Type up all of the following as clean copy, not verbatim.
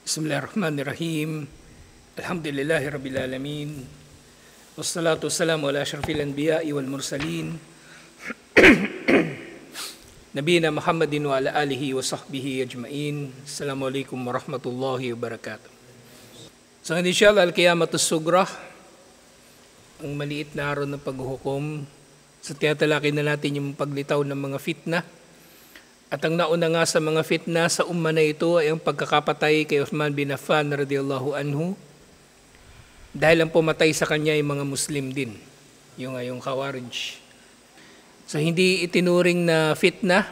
Bismillahirrahmanirrahim. Alhamdulillahi Rabbil Alamin. Wassalatu wassalamu ala asyrafil anbiya'i wal mursalin. Nabiyina Muhammadin wa ala alihi wa sahbihi ajma'in. Assalamualaikum warahmatullahi wabarakatuh. So inshallah al-qiyamatus sugrah, ang maliit na araw ng paghuhukom. So tinatalakay na natin yung paglitaw ng mga fitna. At ang nauna nga sa mga fitna sa umma na ito ay ang pagkakapatay kay Uthman bin Affan radiyallahu anhu. Dahil ang pumatay sa kanya ay mga Muslim din, yung Khawarij. So hindi itinuring na fitna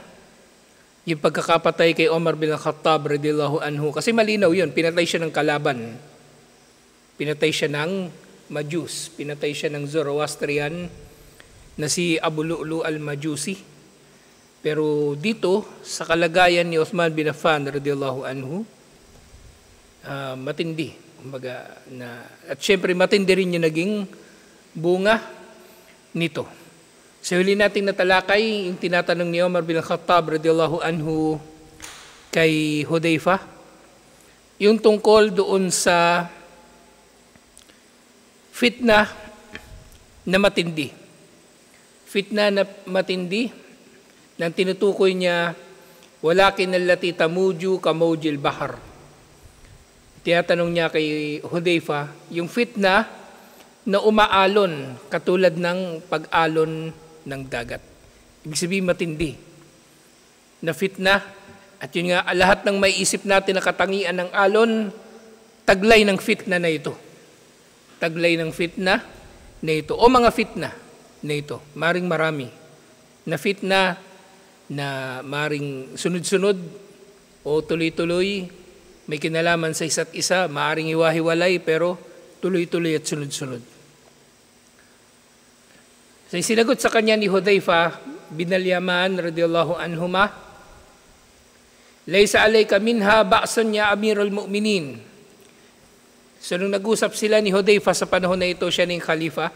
yung pagkakapatay kay Umar bin Khattab radiyallahu anhu. Kasi malinaw yun, pinatay siya ng kalaban. Pinatay siya ng Majus, pinatay siya ng Zoroastrian na si Abu Lu'lu al-Majusi. Pero dito, sa kalagayan ni Uthman bin Affan radiyallahu anhu, matindi. At syempre matindi rin yung naging bunga nito. Sa huli nating natalakay, yung tinatanong ni Umar bin Khattab radiyallahu anhu kay Hudayfa, yung tungkol doon sa fitna na matindi. Fitna na matindi, nang tinutukoy niya, walakin allati tamuju kamawjil bahar. Tinatanong niya kay Hudayfa, yung fitna na umaalon katulad ng pag-alon ng dagat. Ibig sabihin matindi na fitna. At yun nga, lahat ng may isip natin na katangian ng alon, taglay ng fitna na ito. Taglay ng fitna na ito. O mga fitna na ito. Maring marami. Na fitna na maring sunod-sunod o tuloy-tuloy, may kinalaman sa isa't isa, maaring iwahiwalay pero tuloy-tuloy at sunod-sunod. So sinagot sa kanya ni Hudayfa bin al-Yaman radiyallahu anhuma, laysa alayka minha ba'sun ya amirul mu'minin. So nung nag-usap sila ni Hudayfa sa panahon na ito, siya ng khalifa,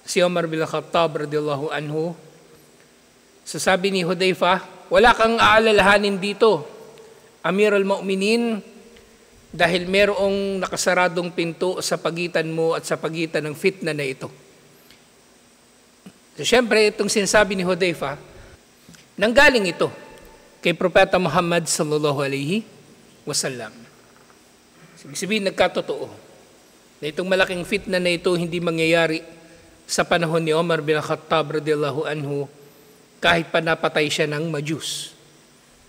si Umar bin Khattab radiyallahu anhu. So sabi ni Hudayfa, wala kang aalalahanin dito, Amirul Mu'minin, dahil merong nakasaradong pinto sa pagitan mo at sa pagitan ng fitna na ito. So syempre, itong sinasabi ni Hudayfa, nanggaling ito kay Propeta Muhammad sallallahu alaihi wasallam. Ibig sabihin, nagkatotoo na itong malaking fitna na ito hindi mangyayari sa panahon ni Umar bin Khattab radiyallahu anhu, kahit pa napatay siya ng Majus.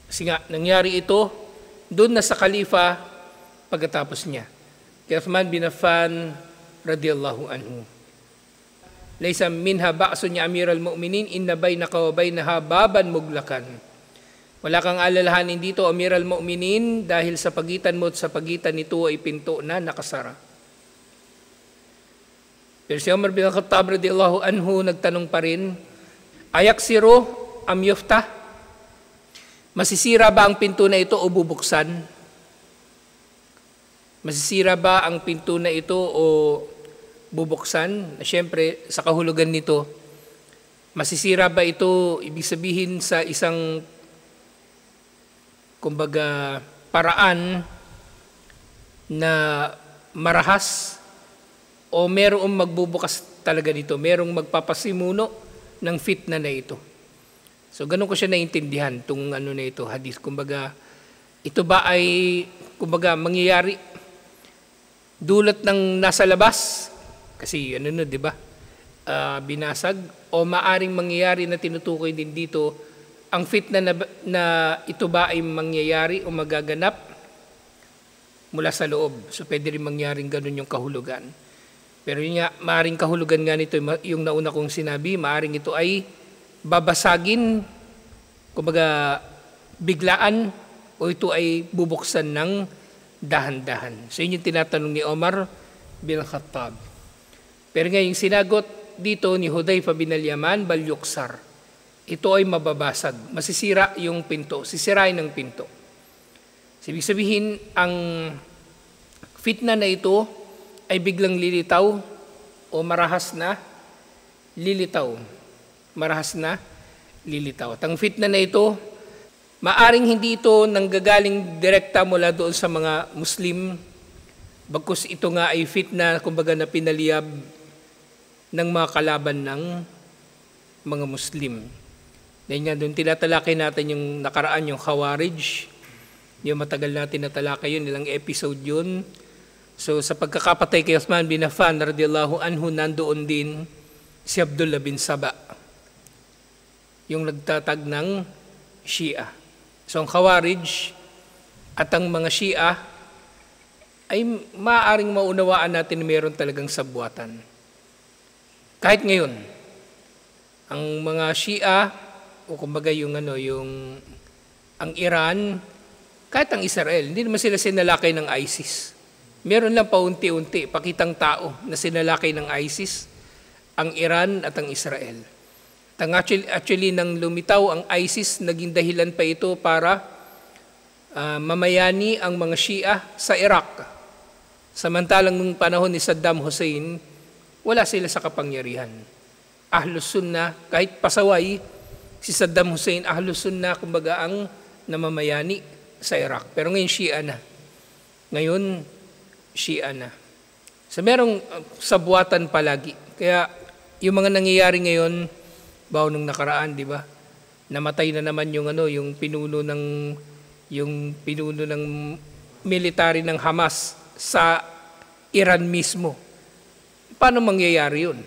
Kasi nga, nangyari ito doon na sa khalifa pagkatapos niya. Kay Uthman bin Affan radiyallahu anhu. Laysa minha ba'sun ya amiral mu'minin inna baynaka wa baynaha baban muglakan. Wala kang alalahanin dito, amiral mu'minin, dahil sa pagitan mo at sa pagitan nito ay pinto na nakasara. Pero si Umar bin Khattab radiyallahu anhu nagtanong pa rin, ayaksiro am yuftah? Masisira ba ang pinto na ito o bubuksan? Masisira ba ang pinto na ito o bubuksan? Siyempre, sa kahulugan nito, masisira ba ito, ibig sabihin sa isang, kumbaga, paraan na marahas o merong magbubukas talaga nito, merong magpapasimuno ng fitna na ito. So ganun ko siya naintindihan itong na ito, hadith. Kumbaga, ito ba ay mangyayari dulot ng nasa labas? Kasi di ba? Binasag. O maaring mangyayari na tinutukoy din dito, ang fitna na ito ba ay mangyayari o magaganap mula sa loob. So pwede rin mangyaring ganun yung kahulugan. Pero yun nga, maaring kahulugan nga nito, yung nauna kong sinabi, maaring ito ay babasagin, kumbaga biglaan, o ito ay bubuksan ng dahan-dahan. So yun yung tinatanong ni Umar bin Khattab. Pero nga yung sinagot dito ni Hudayfa bin al-Yaman, bal yuksar. Ito ay mababasag, masisira yung pinto, sisirain ng pinto. So, ibig sabihin, ang fitna na ito ay biglang lilitaw o marahas na lilitaw. Marahas na lilitaw. At ang fitna na ito Maaring hindi ito nanggagaling direkta mula doon sa mga Muslim, bagkus ito nga ay fitna, kumbaga na pinaliyab ng mga kalaban ng mga Muslim. Dahil nga doon tinatalakay natin yung nakaraan, yung Khawarij, yung matagal natin natalakay yun, ilang episode yun. So sa pagkakapatay kay Uthman bin Affan radiyallahu anhu, nandoon din si Abdullah bin Saba, yung nagtatag ng Shia. So ang Khawarij at ang mga Shia ay maaaring maunawaan natin na mayroon talagang sabwatan. Kahit ngayon, ang mga Shia o kumbaga yung ang Iran, kahit ang Israel, hindi naman sila sinalakay ng ISIS. Meron lang paunti-unti, pakitang tao na sinalakay ng ISIS, ang Iran at ang Israel. Actually, nang lumitaw ang ISIS, naging dahilan pa ito para mamayani ang mga Shia sa Iraq. Samantalang nung panahon ni Saddam Hussein, wala sila sa kapangyarihan. Ahlus Sunnah, kahit pasaway, si Saddam Hussein, Ahlus Sunnah, kumbaga ang namamayani sa Iraq. Pero ngayon, Shia na. Ngayon, Shia na. So, merong sabwatan palagi. Kaya, yung mga nangyayari ngayon, bago nung nakaraan, di ba? Namatay na naman yung pinuno ng military ng Hamas sa Iran mismo. Paano mangyayari yun?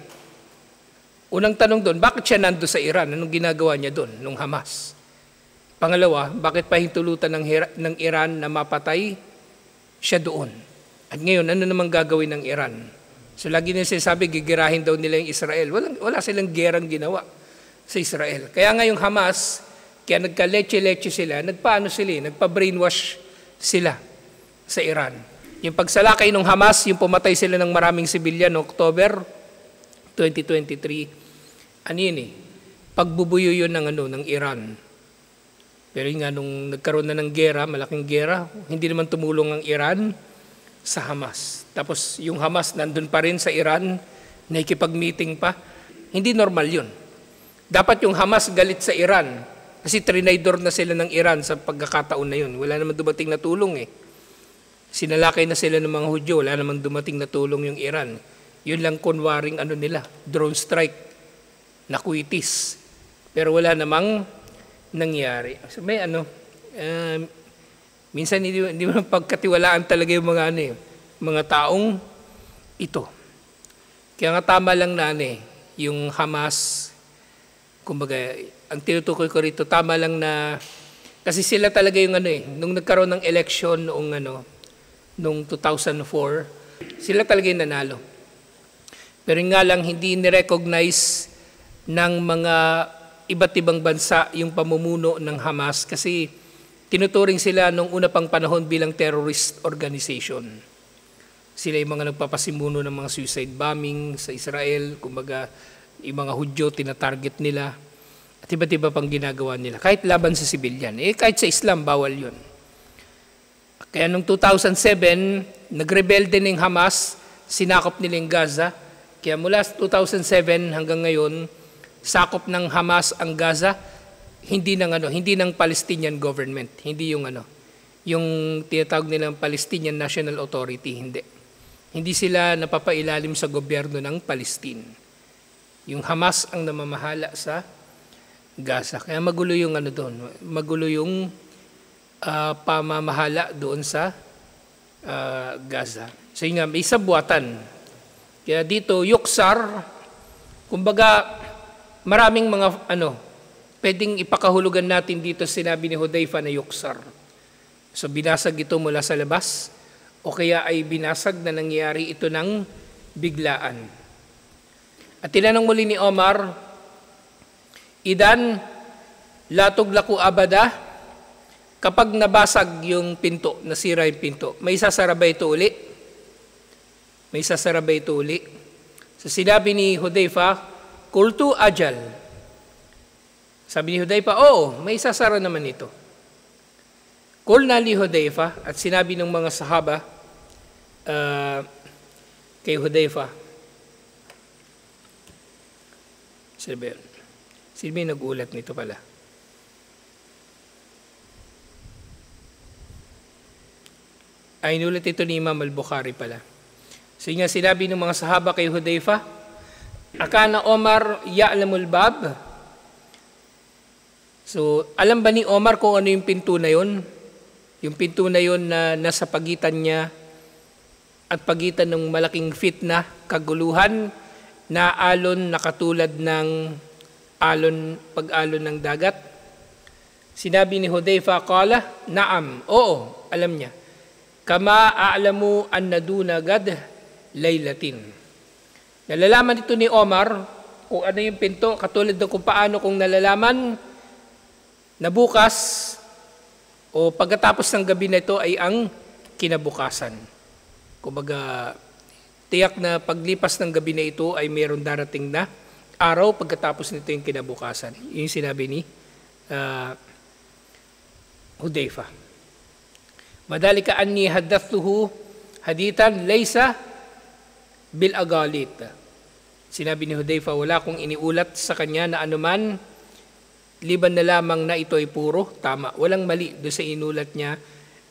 Unang tanong doon, bakit siya nando sa Iran? Anong ginagawa niya doon, nung Hamas? Pangalawa, bakit pahintulutan ng Iran na mapatay siya doon? At ngayon, ano namang gagawin ng Iran? So lagi nila sinasabi, gigirahin daw nila yung Israel. Wala silang gerang ginawa sa Israel. Kaya nga yung Hamas, kaya nagka-leche-leche sila, nagpa-brainwash sila sa Iran. Yung pagsalakay ng Hamas, yung pumatay sila ng maraming sibilyan noong October 2023, pagbubuyo yun ng Iran. Pero yun nga, nung nagkaroon na ng gera, malaking gera, hindi naman tumulong ang Iran sa Hamas. Tapos yung Hamas nandun pa rin sa Iran, nakikipag-meeting pa. Hindi normal yun. Dapat yung Hamas galit sa Iran kasi trinaydor na sila ng Iran sa pagkakataon na yun. Wala naman dumating na tulong eh. Sinalakay na sila ng mga Hudyo, wala naman dumating na tulong yung Iran. Yun lang kunwaring drone strike, nakwitis. Pero wala namang nangyari. So may minsan hindi mo pagkatiwalaan talaga yung mga taong ito. Kaya nga tama lang yung Hamas, kumbaga, ang tinutukoy ko rito, tama lang na, kasi sila talaga yung nung nagkaroon ng election noong 2004, sila talaga yung nanalo. Pero nga lang, hindi ni-recognize ng mga iba't ibang bansa yung pamumuno ng Hamas kasi tinuturing sila nung una pang panahon bilang terrorist organization. Sila yung mga nagpapasimuno ng mga suicide bombing sa Israel, kumbaga yung mga Hudyo tinatarget nila at iba't iba pang ginagawa nila. Kahit laban sa sibilyan. Kahit sa Islam, bawal yun. Kaya noong 2007, nagrebelde ng Hamas, sinakop nila yung Gaza. Kaya mula 2007 hanggang ngayon, sakop ng Hamas ang Gaza, hindi ng Palestinian government, hindi yung tinatawag nilang Palestinian National Authority, hindi. Hindi sila napapailalim sa gobyerno ng Palestine. Yung Hamas ang namamahala sa Gaza. Kaya magulo yung doon, magulo yung pamamahala doon sa Gaza. So yun nga, may sabwatan. Kaya dito, yuksar, kumbaga, maraming mga pwedeng ipakahulugan natin dito sinabi ni Hudayfa na yuksar. So binasag ito mula sa labas o kaya ay binasag na nangyari ito ng biglaan. At tinanong muli ni Omar, Idan, latuglaku abada, kapag nabasag yung pinto, nasira yung pinto, may sasara ba ito uli? May sasara ba ito uli? So sinabi ni Hudayfa, kultu ajal. Sabi ni Hudayfa, oo, may sasara naman ito. Kulna li Hudayfa, at sinabi ng mga sahaba kay Hudayfa, sino ba nag-ulat nito pala? Ay inulat ito ni Imam al-Bukhari pala. So nga sinabi ng mga sahaba kay Hudayfa, akana Omar ya'lamul bab? So alam ba ni Omar kung ano yung pinto na yun? Yung pinto na yun na nasa pagitan niya at pagitan ng malaking fitna, kaguluhan, na alon na katulad ng pag-alon ng dagat? Sinabi ni Hudayfa, qala, naam, oo, alam niya. Kama a'lamu anna duna gad laylatin. Nalalaman ito ni Omar kung ano yung pinto, katulad ng kung paano kung nalalaman na bukas o pagkatapos ng gabi na ito ay ang kinabukasan. Kumbaga, tiyak na paglipas ng gabi na ito ay mayroon darating na araw pagkatapos nito yung kinabukasan. Yung sinabi ni Hudayfa. Madalika anni haddathtuhu haditan laysa bil agalit. Sinabi ni Hudayfa, wala kong iniulat sa kanya na anuman liban na lamang na ito ay puro tama. Walang mali doon sa inulat niya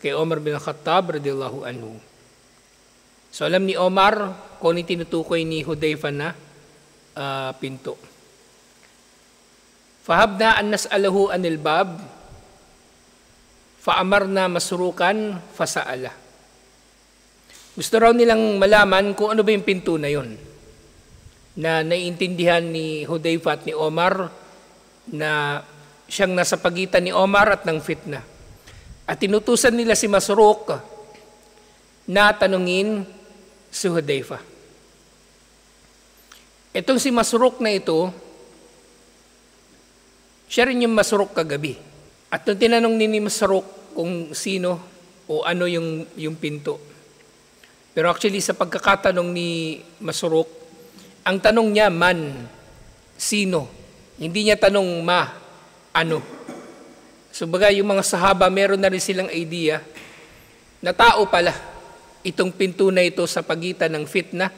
kay Omar bin Khattab radiyallahu anhu. So alam ni Omar kung ano tinutukoy ni Hudayfa na pinto. Fahabna an nas'alahu anil bab fa'amarna masrukan fasa'ala. Gusto raw nilang malaman kung ano ba yung pinto na yun na naiintindihan ni Hudayfa at ni Omar na siyang nasa pagitan ni Omar at ng fitna. At tinutusan nila si Masruq na tanungin si Hudayfa. Itong si Masruq na ito, siya rin yung Masruq kagabi. At nung tinanong ni Masruq kung sino o ano yung pinto. Pero actually sa pagkakatanong ni Masruq, ang tanong niya man, sino? Hindi niya tanong ma, ano? So baga yung mga sahaba, meron na rin silang idea na tao pala itong pinto na ito sa pagitan ng fitna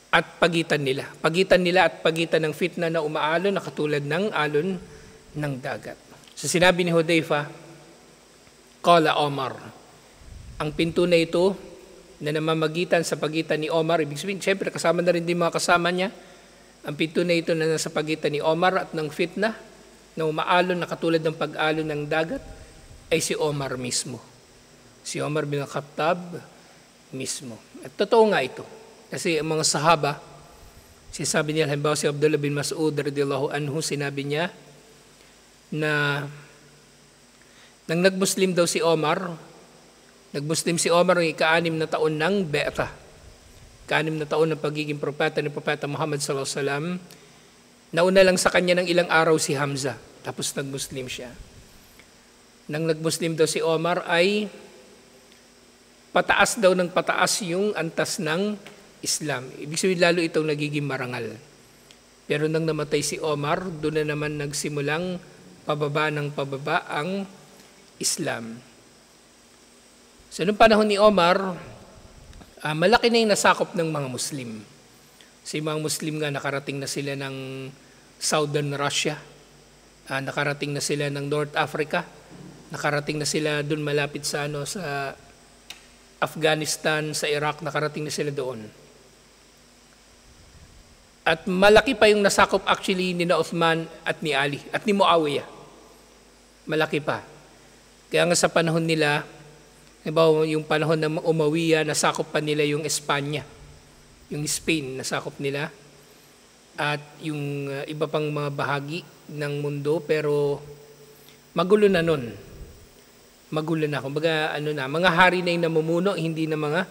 at pagitan nila. Pagitan nila at pagitan ng fitna na umaalon na katulad ng alon ng dagat. So sinabi ni Hudayfa, qala Omar, ang pinto na ito na namamagitan sa pagitan ni Omar, ibig sabihin, siyempre kasama na rin din mga kasama niya, ang pinto na ito na nasa pagitan ni Omar at ng fitna na umaalon na katulad ng pag-alon ng dagat ay si Omar mismo. Si Omar bin Khattab mismo. At totoo nga ito. Kasi ang mga sahaba, sinasabi niya, halimbawa si Abdullah bin Mas'ud radiyallahu anhu, sinabi niya na nang nag-Muslim daw si Omar, nag-Muslim si Omar ng ika-6 na taon ng Be'ta. Ika-6 na taon ng pagiging propeta ni Propeta Muhammad sallallahu alaihi wasallam. Nauna lang sa kanya ng ilang araw si Hamza, tapos nag-Muslim siya. Nang nag-Muslim daw si Omar ay pataas daw ng pataas yung antas ng Islam. Ibig sabihin lalo itong nagiging marangal. Pero nang namatay si Omar, doon na naman nagsimulang pababa ng pababa ang Islam. So noong panahon ni Omar, malaki na yung nasakop ng mga Muslim. Sa mga Muslim nga, nakarating na sila ng Southern Russia, nakarating na sila ng North Africa, nakarating na sila doon malapit sa sa Afghanistan, sa Iraq, nakarating na sila doon. At malaki pa yung nasakop actually ni Uthman at ni Ali at ni Muawiyah. Malaki pa. Kaya nga sa panahon nila, halimbawa yung panahon ng Umawiya, nasakop pa nila yung Espanya, yung Spain, nasakop nila. At yung iba pang mga bahagi ng mundo, pero magulo na nun. Magulo na. Kumbaga, mga hari na yung namumuno, hindi na mga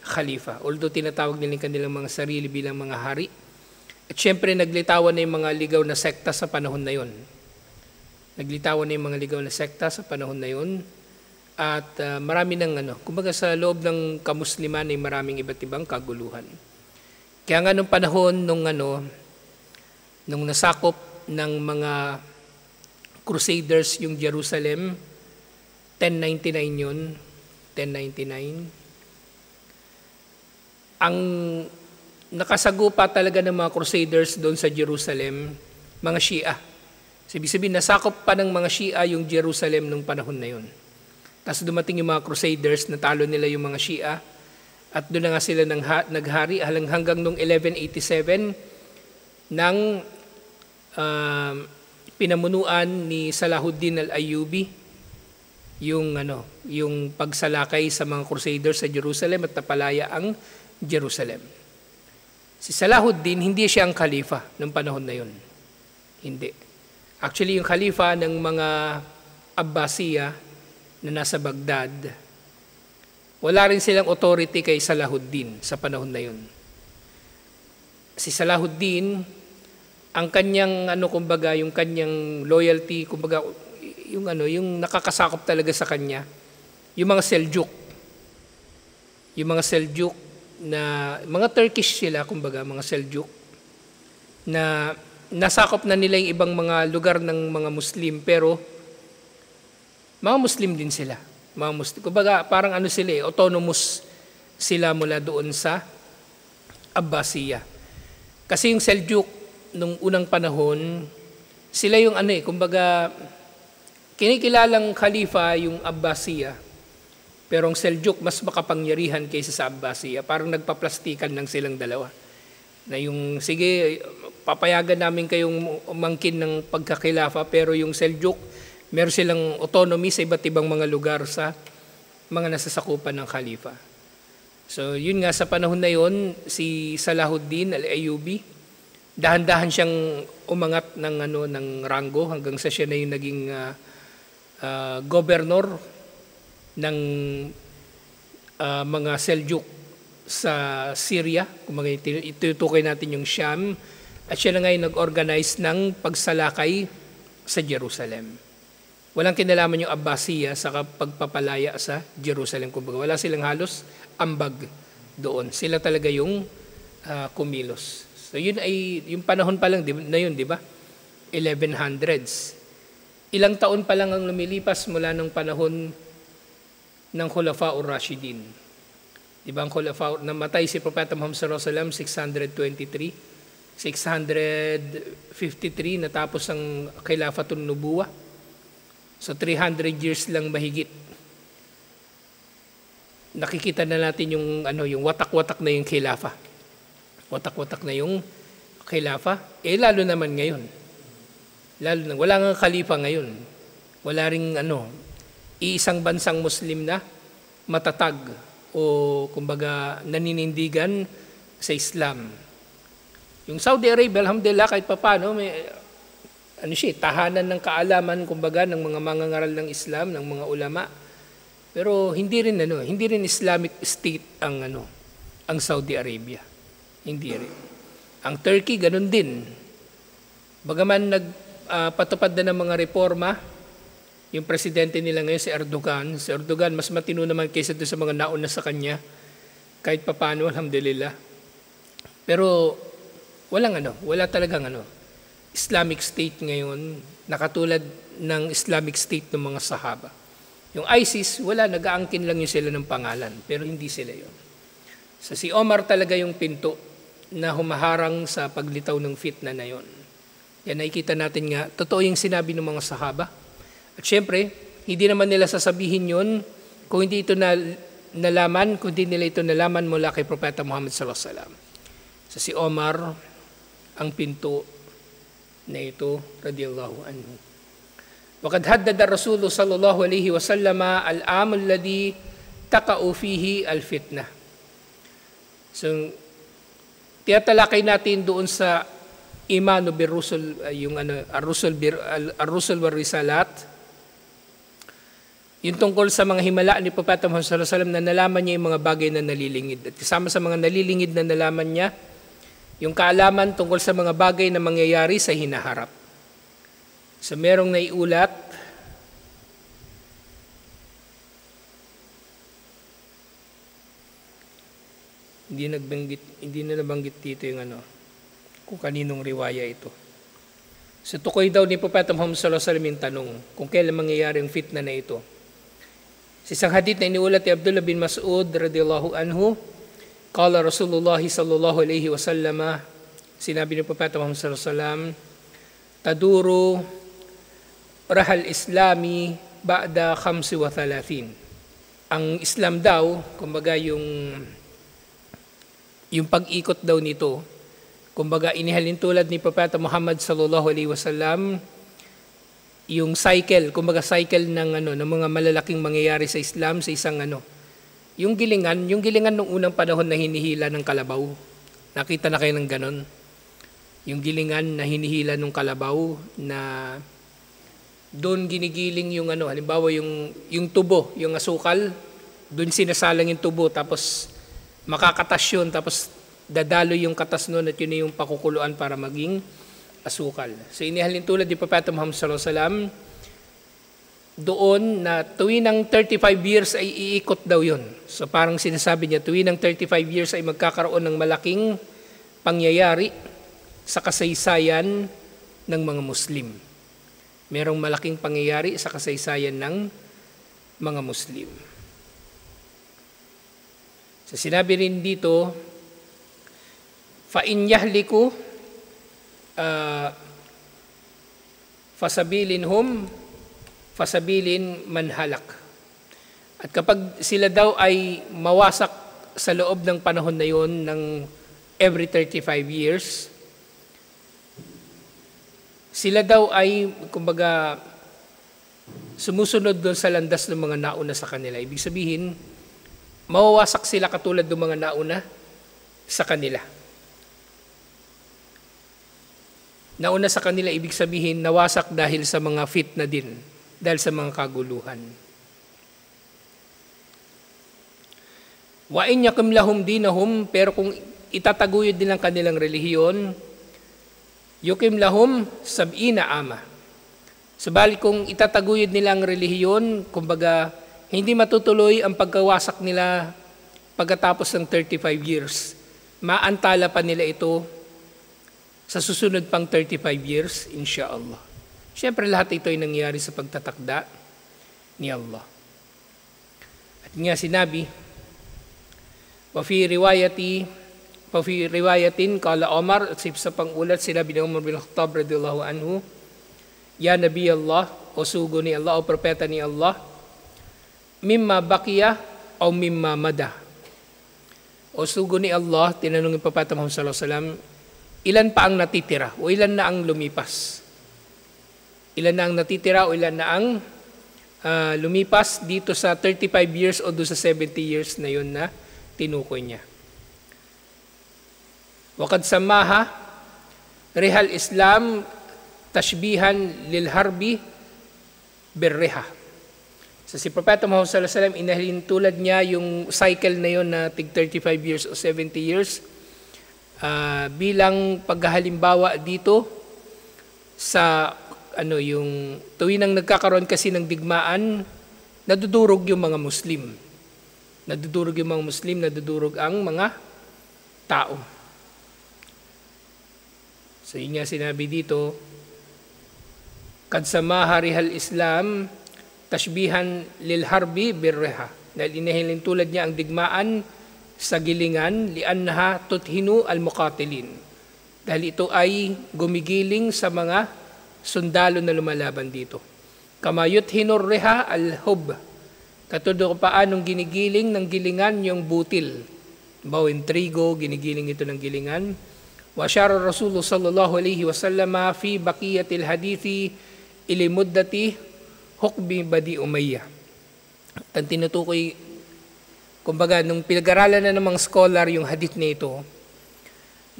khalifa. Although tinatawag nila kanilang mga sarili bilang mga hari. At syempre, naglitawan na yung mga ligaw na sekta sa panahon na yun. Naglitawan na yung mga ligaw na sekta sa panahon na yun. At marami ng kumbaga sa loob ng kamusliman ay maraming iba't ibang kaguluhan. Kaya nga nung panahon nung nasakop ng mga Crusaders yung Jerusalem, 1099 yun, 1099. Ang nakasagupa talaga ng mga Crusaders doon sa Jerusalem, mga Shia. So, ibig sabihin, nasakop pa ng mga Shia yung Jerusalem nung panahon na yun. Tapos dumating yung mga Crusaders, natalo nila yung mga Shia, at doon na nga sila naghari hanggang noong 1187 ng pinamunuan ni Salahuddin al-Ayyubi yung pagsalakay sa mga Crusaders sa Jerusalem at napalaya ang Jerusalem. Si Salahuddin, hindi siya ang khalifa ng panahon na yun. Hindi. Actually, yung khalifa ng mga Abbasiya na nasa Baghdad, wala rin silang authority kay Salahuddin sa panahon na yun. Si Salahuddin, ang kanyang yung kanyang loyalty, yung nakakasakop talaga sa kanya, yung mga Seljuk. Yung mga Seljuk na mga Turkish sila, mga Seljuk na nasakop na nila yung ibang mga lugar ng mga Muslim, pero mga Muslim din sila. Mga Muslim. Parang sila autonomous sila mula doon sa Abbasiya. Kasi yung Seljuk, nung unang panahon, sila yung kinikilalang khalifa yung Abbasiya. Pero ang Seljuk, mas makapangyarihan kaysa sa Abbasiya. Parang nagpaplastikan lang silang dalawa. Na yung, sige, papayagan namin kayong umangkin ng pagkakilafa, pero yung Seljuk, meron silang autonomy sa iba't ibang mga lugar sa mga nasasakupan ng khalifa. So yun nga, sa panahon na yun, si Salahuddin al-Ayyubi, dahan-dahan siyang umangat ng ranggo hanggang sa siya na yung naging governor ng mga Seljuk sa Syria. Itutukoy natin yung Sham, at siya na ngayon nag-organize ng pagsalakay sa Jerusalem. Walang kinalaman yung Abbasiya sa pagpapalaya sa Jerusalem. Wala silang halos ambag doon. Sila talaga yung kumilos. So yun ay, yung panahon pa lang na yun, di ba? 1100s. Ilang taon pa lang ang lumilipas mula ng panahon ng Khulafa ur-Rashidin. Di ba ang Khulafa, namatay si Propeta Muhammad sallallahu alaihi wasallam 653, natapos ang Khilafatun Nubuwah. So 300 years lang mahigit. Nakikita na natin yung watak-watak na yung khilafa. Watak-watak na yung khilafa. Lalo naman ngayon. Wala nga khalifa ngayon. Wala ring iisang bansang Muslim na matatag o naninindigan sa Islam. Yung Saudi Arabia, alhamdulillah, kahit papaano, may tahanan ng kaalaman ng mga mangangaral ng Islam, ng mga ulama. Pero hindi rin Islamic state ang Saudi Arabia. Hindi rin. Ang Turkey ganun din. Bagaman nagpatupad na ng mga reforma, yung presidente nila ngayon si Erdogan mas matino naman kaysa doon sa mga nauna sa kanya, kahit papaano, alhamdulillah. Pero wala talagang Islamic State ngayon na katulad ng Islamic State ng mga Sahaba. Yung ISIS, nag-aangkin lang yun sila ng pangalan, pero hindi sila yun. So si Omar talaga yung pinto na humaharang sa paglitaw ng fitna na yun. Yan, nakikita natin nga, totoo yung sinabi ng mga Sahaba. At syempre, hindi naman nila sasabihin yun kung hindi nila ito nalaman mula kay Propeta Muhammad sallallahu alaihi wasallam. So si Omar, ang pinto na ito, radiyallahu anhu. Waqad haddada Rasul sallallahu alaihi wasallam al-am alladhi taqa'u fihi al-fitnah. So, tiyatalakay natin doon sa imanu bir-rusul, yung ar-rusul war-risalat, yung tungkol sa mga himala ni Propeta Muhammad sallallahu alaihi wasallam na nalaman niya yung mga bagay na nalilingid. At kasama sa mga nalilingid na nalaman niya, yung kaalaman tungkol sa mga bagay na mangyayari sa hinaharap. So merong naiulat, hindi na nabanggit dito yung kung kaninong riwaya ito. So tukoy daw ni Propeta Muhammad sallallahu alaihi wasallam yung tanong kung kailan mangyayari ang fitna na ito. Sa isang hadith na iniulat ni Abdullah bin Mas'ud radhiyallahu anhu, qala Rasulullah sallallahu alaihi wasallam, sinabi ni Propeta Muhammad sallallahu alaihi wasallam, taduru rahal islami ba'da 35. Ang Islam daw, kumbaga yung pag-ikot daw nito, kumbaga inihalin tulad ni Propeta Muhammad sallallahu alaihi wasallam, yung cycle, kumbaga cycle ng mga malalaking mangyayari sa Islam sa isang yung gilingan nung unang panahon na hinihila ng kalabaw. Nakita na kayo ng ganon? Yung gilingan na hinihila ng kalabaw na doon ginigiling yung halimbawa yung tubo, yung asukal, doon sinasalang yung tubo, tapos makakatas yun, tapos dadalo yung katas noon at yun yung pakukuluan para maging asukal. So inihalin tulad ni Propeta Muhammad sallallahu alaihi wasallam doon na tuwing ng 35 years ay iikot daw yun. So parang sinasabi niya, tuwing ng 35 years ay magkakaroon ng malaking pangyayari sa kasaysayan ng mga Muslim. Merong malaking pangyayari sa kasaysayan ng mga Muslim. So sinabi rin dito, فَإِنْ يَهْلِكُوا fasabilin man halak. At kapag sila daw ay mawasak sa loob ng panahon na yon ng every 35 years, sila daw ay kumbaga sumusunod doon sa landas ng mga nauna sa kanila. Ibig sabihin, mawawasak sila katulad ng mga nauna sa kanila. Nauna sa kanila, ibig sabihin, nawasak dahil sa mga fitna din, dahil sa mga kaguluhan. Wa in yakum lahum dinahum, pero kung itataguyod din ang kanilang relihiyon, yukim lahum sab'ina ama. Subalit kung itataguyod nila ang relihiyon, kumbaga, hindi matutuloy ang pagkawasak nila pagkatapos ng 35 years. Maantala pa nila ito sa susunod pang 35 years, insha'Allah. Siyempre, lahat ito ay nangyari sa pagtatakda ni Allah. At nga sinabi, Wafi riwayatin, kala Omar, at sa pangulat, sinabi ni Umar bin Khattab radhiyallahu anhu, Ya Nabi Allah, o sugo ni Allah, o propeta ni Allah, mimma bakiya, o mimma mada. O sugo ni Allah, tinanong ni Propeta Muhammad sallallahu alaihi wasallam, ilan pa ang natitira o ilan na ang lumipas? Ilan na ang natitira o ilan na ang lumipas dito sa 35 years o doon sa 70 years na yun na tinukoy niya. Wakad samaha, rihal Islam, tashbihan lil harbi, birreha. So si Propeta Muhammad sallallahu alaihi wasallam, inahalin tulad niya yung cycle na yun na tig 35 years o 70 years bilang paghahalimbawa dito sa yung tuwing nang nagkakaroon kasi ng digmaan, nadudurog yung mga Muslim. Nadudurog yung mga Muslim, nadudurog ang mga tao. So yun nga sinabi dito, kad samaha rihal Islam, tashbihan lil harbi birreha. Dahil inahilin tulad niya ang digmaan sa gilingan, liannaha tuthinu al-muqatilin. Dahil ito ay gumigiling sa mga sundalo na lumalaban dito. Kama yuthinur reha al-hub. Katulad kung paanong ginigiling ng gilingan yung butil. Bawin trigo, ginigiling ito ng gilingan. Wa syara Rasulullah sallallahu alaihi wasallam fi baqiyatil hadithi ili muddati Hukbi Badi Umayyah. At tinutukoy, kumbaga, nung pinag-aralan na ng mga scholar yung hadith na ito,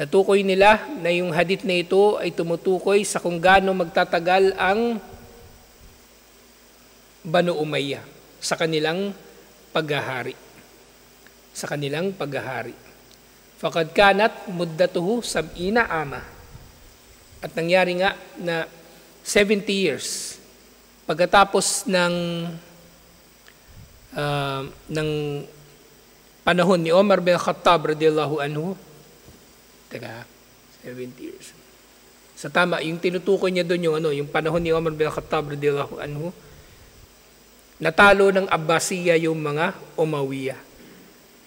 natukoy nila na yung hadith na ito ay tumutukoy sa kung gaano magtatagal ang Banu Umayyah sa kanilang paghahari. Sa kanilang paghahari. Faqad kanat muddatuhu sab'ina ama. At nangyari nga na 70 years pagkatapos ng panahon ni Omar bin Khattab radhiyallahu anhu, 70 years. Sa tama, yung tinutukoy niya doon yung panahon ni Omar bin Khattab radhiyallahu anhu, natalo ng Abbasiya yung mga Umawiya.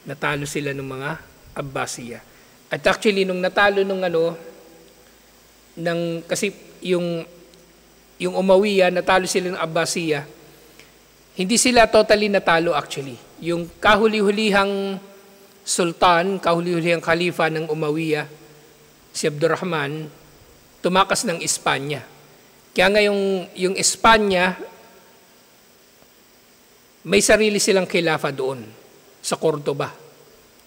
Natalo sila ng mga Abbasiya. At actually, nung natalo kasi yung Umawiya, natalo sila ng Abbasiya, hindi sila totally natalo actually. yung kahuli-hulihang sultan, kahuli-hulihang khalifa ng Umayyah, si Abdurrahman, tumakas ng Espanya. Kaya nga yung Espanya, may sarili silang khilafa doon sa Cordoba.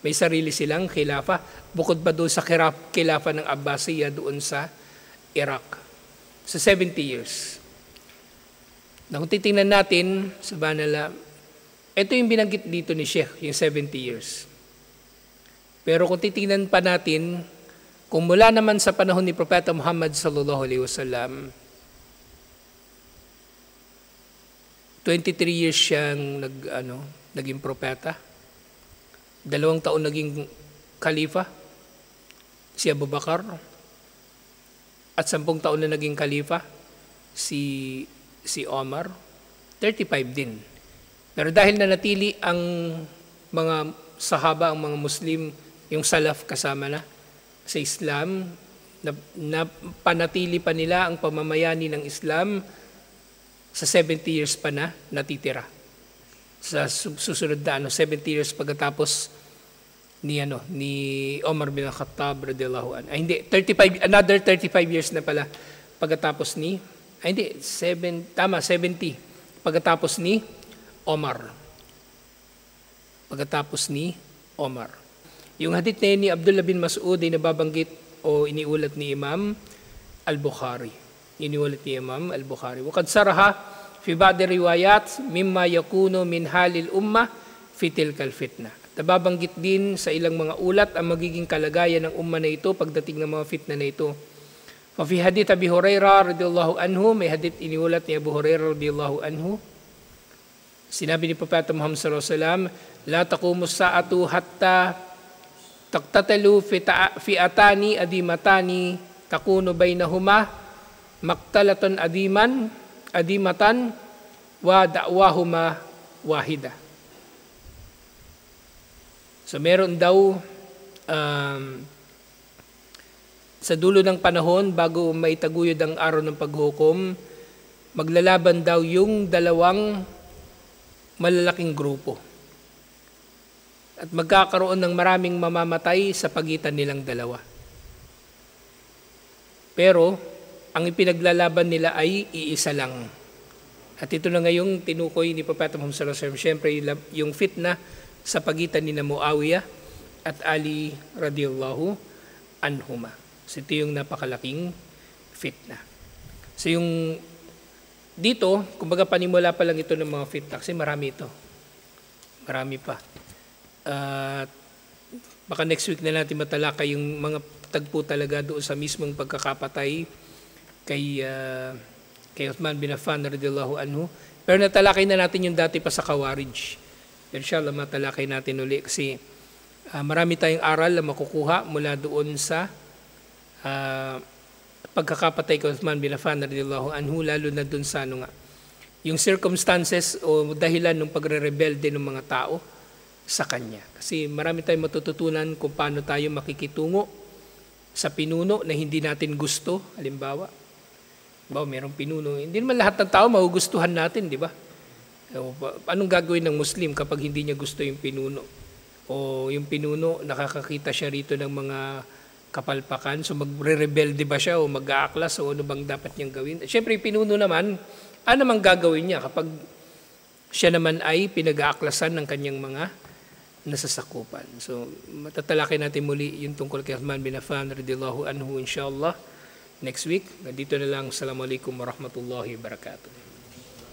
May sarili silang khilafa. Bukod pa doon sa khilafa ng Abbasiyya doon sa Iraq. Sa 70 years. Na kung titingnan natin, subhanallah, ito yung binanggit dito ni Sheikh, yung 70 years. Pero kung titingnan pa natin, kung mula naman sa panahon ni Propeta Muhammad sallallahu alaihi wasallam, 23 years siyang naging propeta. 2 taon naging khalifa, si Abu Bakar. At 10 taon na naging khalifa, si Omar. 35 din. Pero dahil nanatili ang mga sahaba, ang mga Muslim, yung salaf kasama na sa Islam, na panatili pa nila ang pamamayani ng Islam, sa 70 years pa na natitira. Sa susunod na 70 years pagkatapos ni Omar bin Khattab radhiyallahu anhu. Hindi, another 35 years na pala pagkatapos ni 70 pagkatapos ni Omar. Pagkatapos ni Omar. Yung hadith na yun ni Abdullah bin Mas'ud ay nababanggit o iniulat ni Imam Al-Bukhari. Iniulat ni Imam Al-Bukhari. Wakad saraha fi ba'di riwayat mimma yakunu min halil umma fi tilkal fitna. Nababanggit din sa ilang mga ulat ang magiging kalagayan ng umma na ito pagdating ng mga fitna na ito. Fa fi hadith Abi Hurairah radhiyallahu anhu, may hadith iniulat ni Abu Hurairah radhiyallahu anhu. Sinabi ni Propeta Muhammad sallallahu alaihi wasallam, la taqumu sa'atu hatta taqtatalu fi'atani adimatani takunu bainahuma maktalatun adimatan wa da'wahuma wahida. So meron daw sa dulo ng panahon bago maitaguyod ang araw ng paghukom, maglalaban daw yung dalawang malalaking grupo. At magkakaroon ng maraming mamamatay sa pagitan nilang dalawa. Pero ang ipinaglalaban nila ay iisa lang. At ito na ngayong tinukoy ni Propeta Muhammad sallallahu alaihi wasallam, syempre yung fitna sa pagitan ni Muawiyah at Ali radhiyallahu anhuma. So ito yung napakalaking fitna. So yung dito, kumbaga panimula pa lang ito ng mga fitna kasi marami ito. Marami pa. Baka next week na natin matalakay yung mga tagpo talaga doon sa mismong pagkakapatay kay Uthman bin Affan radhiyallahu anhu. Pero natalakay na natin yung dati pa sa Khawarij. Inshallah matalakay natin uli kasi marami tayong aral na makukuha mula doon sa pagkakapatay kay Uthman bin Affan radhiyallahu anhu, lalo na doon sa yung circumstances o dahilan ng pagre-rebelde ng mga tao sa kanya. Kasi marami tayong matututunan kung paano tayo makikitungo sa pinuno na hindi natin gusto, halimbawa. Merong pinuno. Hindi naman lahat ng tao magugustuhan natin, di ba? Anong gagawin ng Muslim kapag hindi niya gusto yung pinuno? O yung pinuno, nakakakita siya rito ng mga kapalpakan, so magre-rebelde ba siya o mag-aaklas o ano bang dapat niyang gawin? Siyempre, pinuno naman, ano namang gagawin niya kapag siya naman ay pinag-aaklasan ng kanyang mga nasasakupan? So, matatalakay natin muli yung tungkol kay Uthman bin Affan radhiyallahu anhu inshallah next week. Nandito na lang. Assalamualaikum warahmatullahi wabarakatuh.